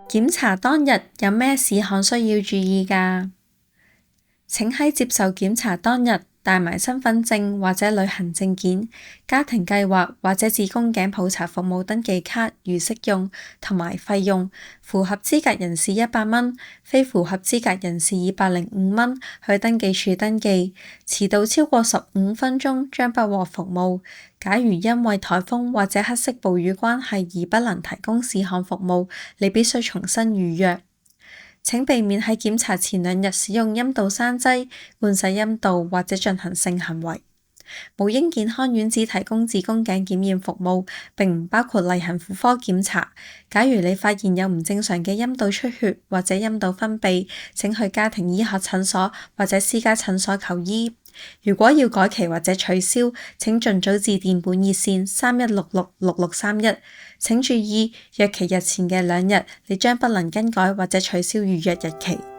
檢查當日有咩事項需要注意㗎？請喺接受檢查當日帶埋身份證或者旅行證件、家庭計劃或者子宮頸普查服務登記卡如適用，同埋費用。符合資格人士100蚊，非符合資格人士205蚊，去登記處登記。遲到超過15分鐘將不獲服務。假如因為颱風或者黑色暴雨關係而不能提供是項服務，你必須重新預約。請避免喺檢查前2日使用陰道生劑、灌洗陰道或者進行性行為。母嬰健康院只提供子宮頸檢驗服務，並唔包括例行婦科檢查。假如你發現有唔正常嘅陰道出血或者陰道分泌，請去家庭醫學診所或者私家診所求醫。如果要改期或者取消，請盡早致電本熱線31666631。請注意，約期日前嘅2日，你將不能更改或者取消預約日期。